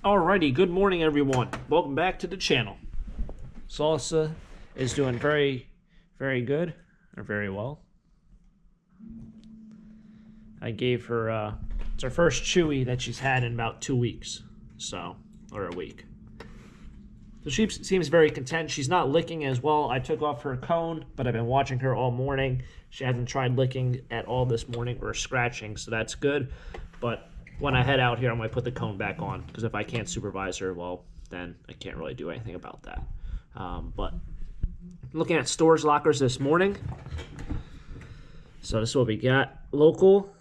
Alrighty, good morning everyone. Welcome back to the channel. Salsa is doing very good, or very well. I gave her, it's her first chewy that she's had in about 2 weeks, or a week. So she seems very content. She's not licking as well. I took off her cone, but I've been watching her all morning. She hasn't tried licking at all this morning or scratching, so that's good. But when I head out here, I'm going to put the cone back on, because if I can't supervise her, well, then I can't really do anything about that. But looking at stores lockers this morning. So this is what we got. Local.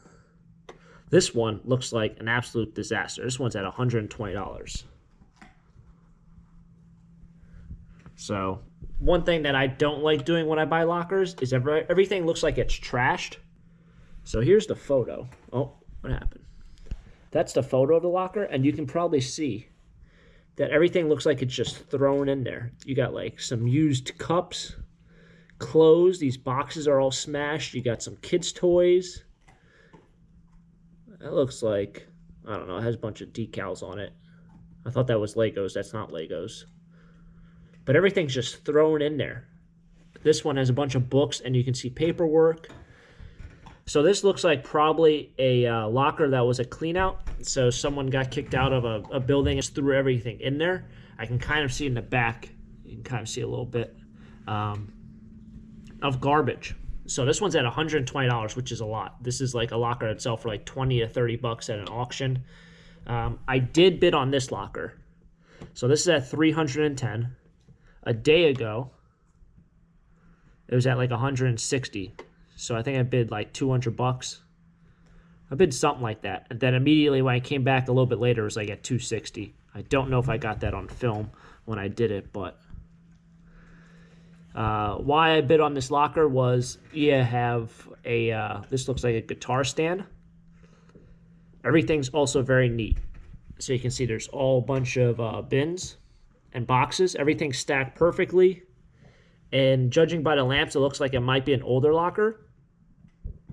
This one looks like an absolute disaster. This one's at $120. So one thing that I don't like doing when I buy lockers is everything looks like it's trashed. So here's the photo. Oh, what happened? That's the photo of the locker, and you can probably see that everything looks like it's just thrown in there. You got like some used cups, clothes. These boxes are all smashed. You got some kids' toys. That looks like, I don't know, it has a bunch of decals on it. I thought that was Legos. That's not Legos. But everything's just thrown in there. This one has a bunch of books, and you can see paperwork. So this looks like probably a locker that was a clean out. So someone got kicked out of a building and just threw everything in there. I can kind of see in the back, you can kind of see a little bit of garbage. So this one's at $120, which is a lot. This is like a locker that'd sell for like 20 to 30 bucks at an auction. I did bid on this locker. So this is at $310. A day ago, it was at like 160. So I think I bid like 200 bucks. I bid something like that. And then immediately when I came back a little bit later, it was like at 260. I don't know if I got that on film when I did it, but why I bid on this locker was you have a, this looks like a guitar stand. Everything's also very neat. So you can see there's all a bunch of bins and boxes. Everything's stacked perfectly. And judging by the lamps, it looks like it might be an older locker.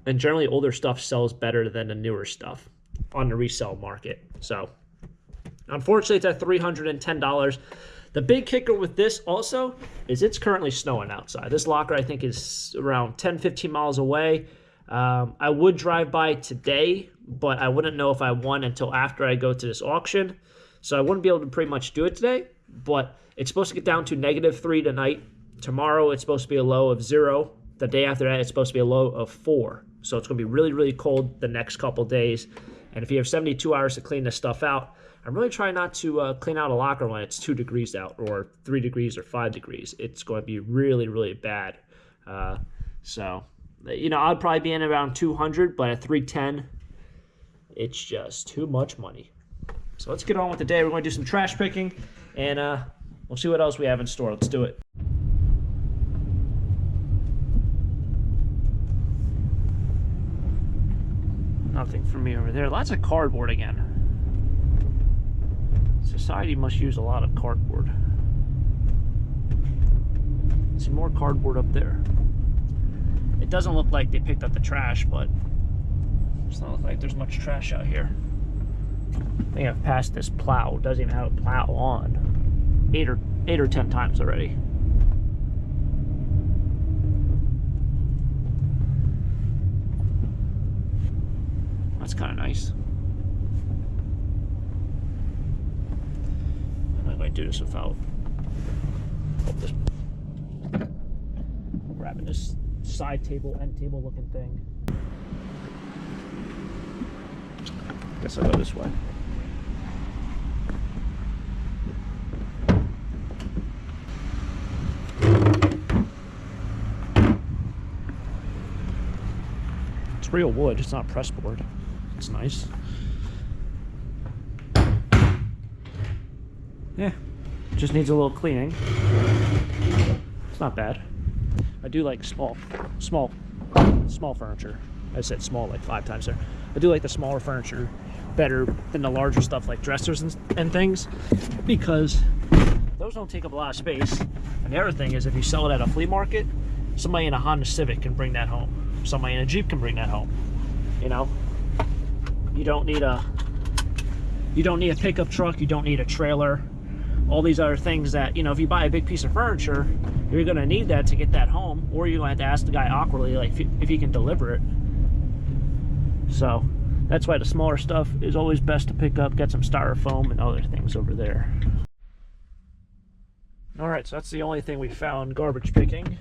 And generally, older stuff sells better than the newer stuff on the resale market. So, unfortunately, it's at $310. The big kicker with this also is it's currently snowing outside. This locker, I think, is around 10, 15 miles away. I would drive by today, but I wouldn't know if I won until after I go to this auction. So I wouldn't be able to pretty much do it today. But it's supposed to get down to -3 tonight. Tomorrow, it's supposed to be a low of 0. The day after that, it's supposed to be a low of 4. So it's going to be really, really cold the next couple days. And if you have 72 hours to clean this stuff out, I'm really trying not to clean out a locker when it's 2 degrees out or 3 degrees or 5 degrees. It's going to be really, really bad. So, you know, I'd probably be in around 200, but at 310, it's just too much money. So let's get on with the day. We're going to do some trash picking, and we'll see what else we have in store. Let's do it. Nothing for me over there. Lots of cardboard again. Society must use a lot of cardboard. See more cardboard up there. It doesn't look like they picked up the trash, but it doesn't look like there's much trash out here. I think I've passed this plow. It doesn't even have a plow on. 8 or 10 times already. That's kind of nice. I might do this without grabbing this side table, end table looking thing. Guess I'll go this way. It's real wood, it's not pressboard. It's nice. Yeah, just needs a little cleaning. It's not bad. I do like small furniture. I said small like 5 times there. I do like the smaller furniture better than the larger stuff like dressers and things, because those don't take up a lot of space. And the other thing is, if you sell it at a flea market, somebody in a Honda Civic can bring that home. Somebody in a Jeep can bring that home. You know, you don't need a You don't need a pickup truck, you don't need a trailer. All these other things that, you know, if you buy a big piece of furniture, you're gonna need that to get that home, or you're gonna have to ask the guy awkwardly, like, if he can deliver it. So that's why the smaller stuff is always best to pick up, get some styrofoam and other things over there. All right, so that's the only thing we found garbage picking.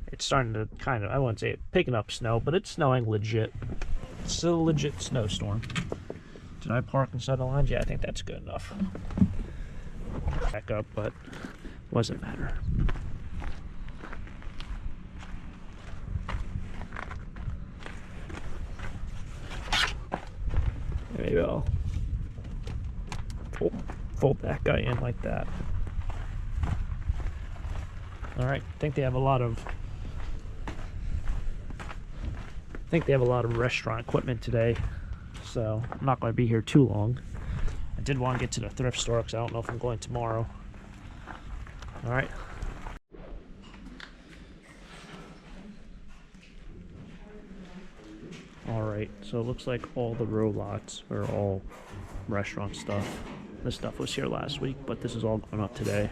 It's starting to kind of, I wouldn't say picking up snow, but it's snowing legit. It's a legit snowstorm. Did I park inside the lines? Yeah, I think that's good enough. Back up, but wasn't matter. Maybe I'll fold that guy in like that. All right, I think they have a lot of restaurant equipment today, so I'm not going to be here too long. I did want to get to the thrift store because I don't know if I'm going tomorrow. All right. All right, so it looks like all the row lots are all restaurant stuff. This stuff was here last week, but this is all going up today.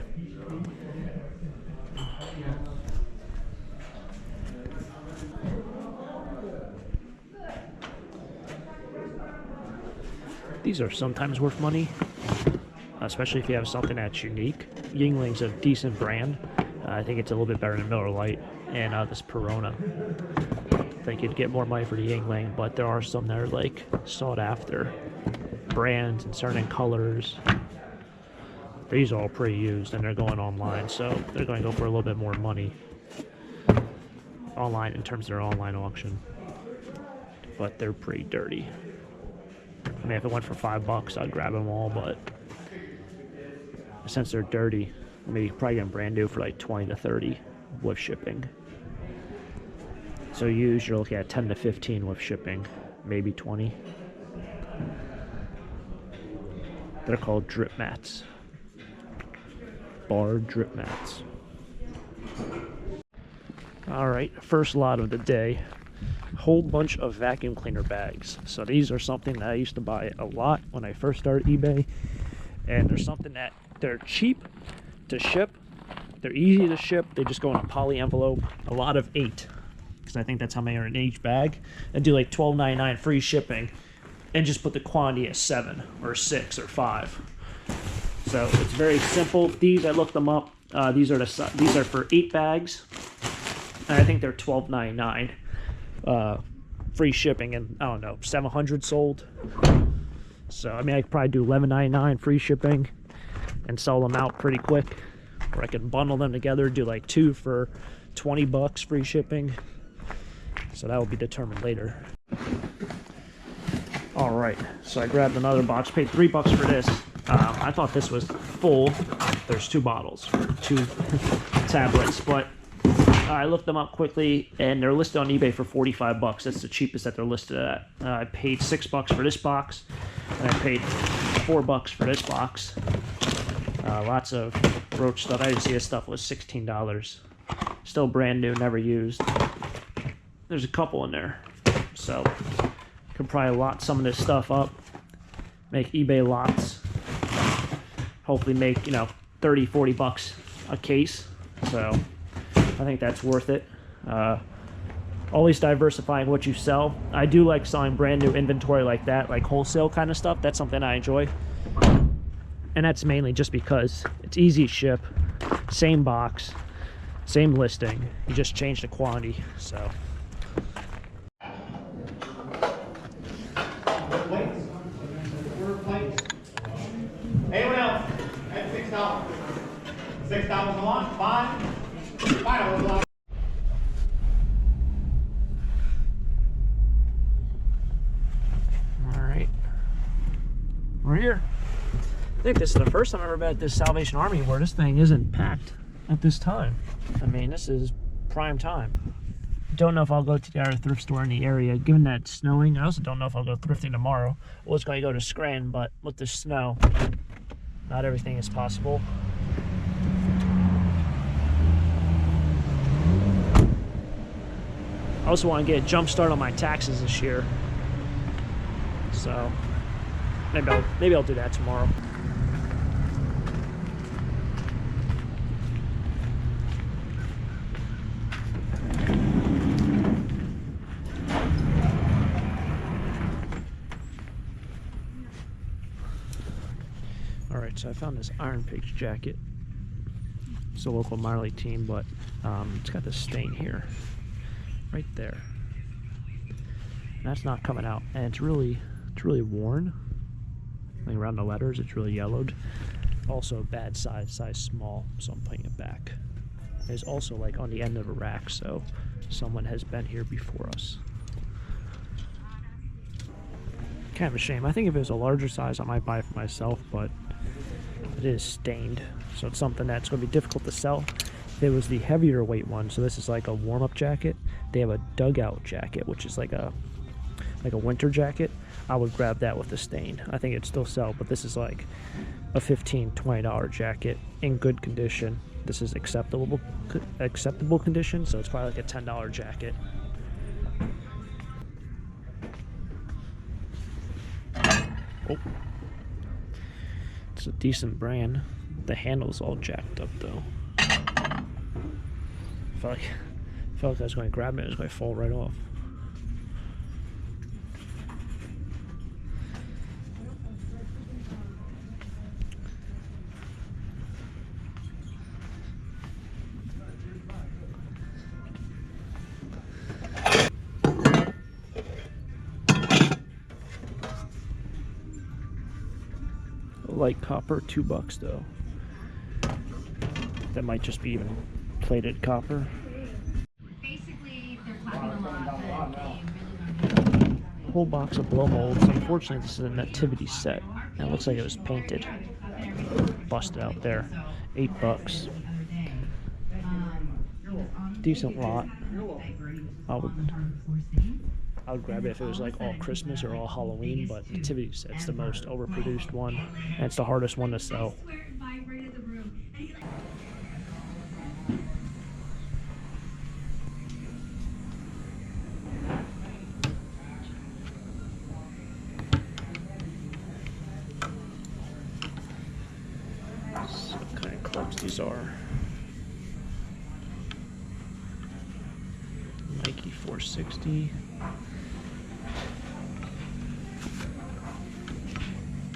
These are sometimes worth money, especially if you have something that's unique. Yingling's a decent brand. I think it's a little bit better than Miller Lite and this Perona. I think you'd get more money for the Yingling, but there are some that are like sought after brands and certain colors. These are all pre-used and they're going online, so they're going to go for a little bit more money online in terms of their online auction. But they're pretty dirty. I mean, if it went for $5, I'd grab them all, but since they're dirty, I mean, you could probably get them brand new for like 20 to 30 with shipping. So used, you're looking at 10 to 15 with shipping, maybe 20. They're called drip mats. Bar drip mats. All right, first lot of the day. Whole bunch of vacuum cleaner bags. So these are something that I used to buy a lot when I first started eBay, and they're something that they're cheap to ship, they're easy to ship, they just go in a poly envelope, a lot of 8, because I think that's how many are in each bag, and do like $12.99 free shipping, and just put the quantity at 7 or 6 or 5. So it's very simple. These, I looked them up, these are for 8 bags, and I think they're $12.99. Free shipping, and I don't know, 700 sold. So I mean, I could probably do $11.99 free shipping and sell them out pretty quick, or I could bundle them together, do like 2 for $20 free shipping. So that will be determined later. All right, so I grabbed another box, paid $3 for this. I thought this was full. There's 2 bottles for 2 tablets, but I looked them up quickly, and they're listed on eBay for $45. That's the cheapest that they're listed at. I paid $6 for this box, and I paid $4 for this box. Lots of roach stuff. I didn't see this stuff was $16. Still brand new, never used. There's a couple in there, so could probably lot some of this stuff up, make eBay lots. Hopefully make, you know, $30-40 a case. So I think that's worth it. Always diversifying what you sell. I do like selling brand new inventory like that, like wholesale kind of stuff. That's something I enjoy. And that's mainly just because it's easy to ship, same box, same listing. You just change the quantity, so. Anyone else? At $6. $6 a month, fine. Fine. Alright. We're here. I think this is the first time I've ever been at this Salvation Army where this thing isn't packed at this time. I mean, this is prime time. Don't know if I'll go to the other thrift store in the area, given that it's snowing. I also don't know if I'll go thrifting tomorrow. I was going to go to Scranton, but with the snow, not everything is possible. I also want to get a jump start on my taxes this year. So, Maybe I'll do that tomorrow. All right, so I found this Iron Pigs jacket. It's a local minor league team, but it's got this stain here, right there. And that's not coming out, and it's really worn. Like around the letters, it's really yellowed. Also bad size small, so I'm putting it back. It's also like on the end of a rack, so someone has been here before us. Kind of a shame. I think if it was a larger size, I might buy it for myself, but it is stained, so it's something that's going to be difficult to sell. If it was the heavier weight one, so this is like a warm-up jacket, they have a dugout jacket, which is like a winter jacket. I would grab that with the stain. I think it'd still sell, but this is like a $15-$20 jacket in good condition. This is acceptable condition, so it's probably like a $10 jacket. Oh. It's a decent brand. The handle's all jacked up though. I felt like I was going to grab it, it was going to fall right off. Light copper, $2 though. That might just be even plated copper. Basically, they're talking a lot, but they really don't. Whole box of blow molds. Unfortunately, this is a nativity set. And it looks like it was painted. Busted out there. $8. Decent lot. I would grab it if it was like all Christmas or all Halloween, but nativity set's the most overproduced one, and it's the hardest one to sell. So what kind of clubs these are? Nike 460.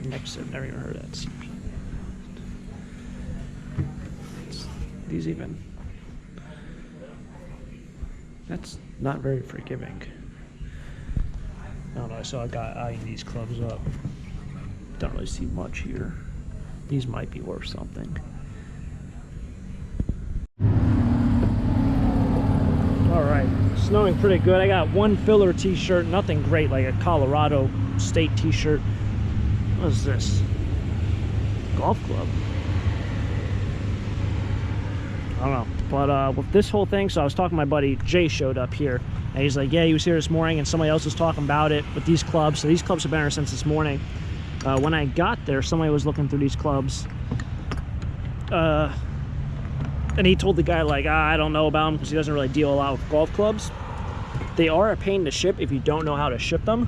Next, I've never even heard of that. These even. That's not very forgiving. I don't know, I saw a guy eyeing these clubs up. Don't really see much here. These might be worth something. Alright, snowing pretty good. I got one filler t-shirt, nothing great, like a Colorado State t-shirt. What is this? Golf club? I don't know. But with this whole thing, so I was talking to my buddy, Jay showed up here. And he's like, yeah, he was here this morning and somebody else was talking about it with these clubs. So these clubs have been here since this morning. When I got there, somebody was looking through these clubs. And he told the guy, like, I don't know about them because he doesn't really deal a lot with golf clubs. They are a pain to ship if you don't know how to ship them.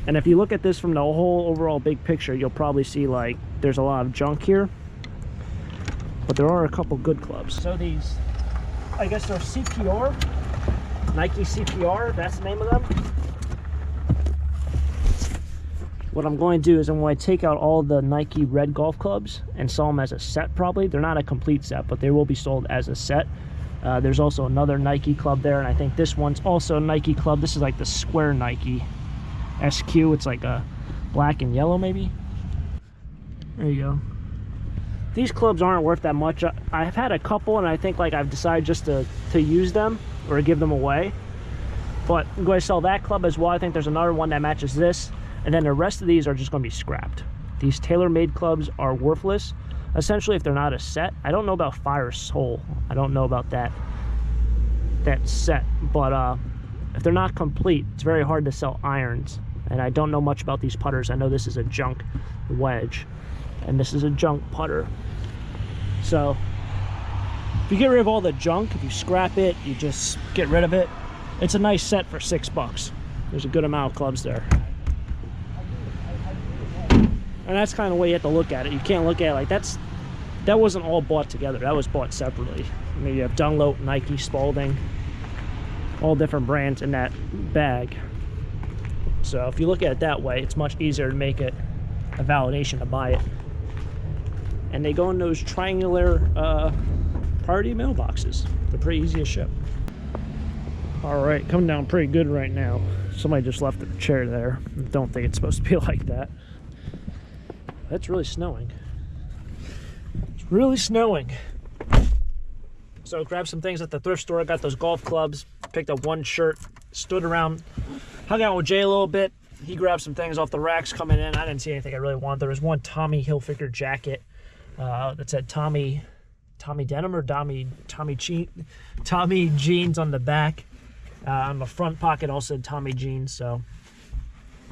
And if you look at this from the whole overall big picture, you'll probably see like there's a lot of junk here. But there are a couple good clubs. So these, I guess they're CPR, Nike CPR, that's the name of them. What I'm going to do is I'm going to take out all the Nike red golf clubs and sell them as a set probably. They're not a complete set, but they will be sold as a set. There's also another Nike club there, and I think this one's also a Nike club. This is like the square Nike SQ. It's like a black and yellow maybe. There you go. These clubs aren't worth that much. I've had a couple and I think like I've decided just to use them or give them away. But I'm going to sell that club as well. I think there's another one that matches this. And then the rest of these are just going to be scrapped. These tailor-made clubs are worthless. Essentially, if they're not a set. I don't know about Fire Soul. I don't know about that set. But if they're not complete, it's very hard to sell irons. And I don't know much about these putters. I know this is a junk wedge. And this is a junk putter. So, if you get rid of all the junk, if you scrap it, you just get rid of it. It's a nice set for $6. There's a good amount of clubs there. And that's kind of the way you have to look at it. You can't look at it like that wasn't all bought together. That was bought separately. I mean, you have Dunlop, Nike, Spalding, all different brands in that bag. So if you look at it that way, it's much easier to make it a validation to buy it. And they go in those triangular priority mailboxes. They're pretty easy to ship. All right, coming down pretty good right now. Somebody just left their chair there. Don't think it's supposed to be like that. It's really snowing. It's really snowing. So grabbed some things at the thrift store. Got those golf clubs. Picked up one shirt. Stood around. Hung out with Jay a little bit. He grabbed some things off the racks coming in. I didn't see anything I really wanted. There was one Tommy Hilfiger jacket that said Tommy denim or Tommy jeans on the back. On the front pocket also said Tommy jeans. So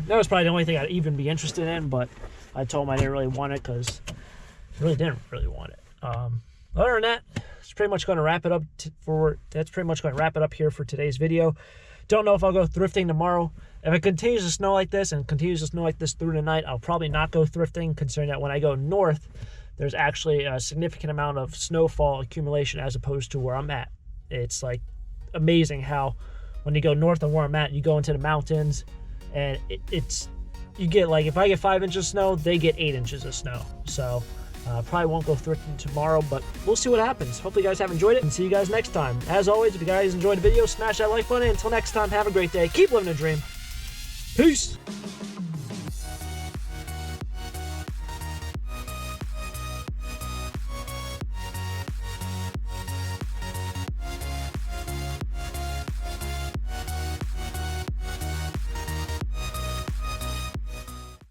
that was probably the only thing I'd even be interested in. But I told him I didn't really want it because I really didn't really want it. Other than that, it's pretty much going to wrap it up here for today's video. Don't know if I'll go thrifting tomorrow. If it continues to snow like this and continues to snow like this through the night, I'll probably not go thrifting, considering that when I go north, there's actually a significant amount of snowfall accumulation as opposed to where I'm at. It's like amazing how when you go north of where I'm at, you go into the mountains and you get like, if I get 5 inches of snow, they get 8 inches of snow. So probably won't go thrifting tomorrow, but we'll see what happens. Hopefully you guys have enjoyed it, and see you guys next time. As always, if you guys enjoyed the video, smash that like button. Until next time, have a great day. Keep living a dream. Peace.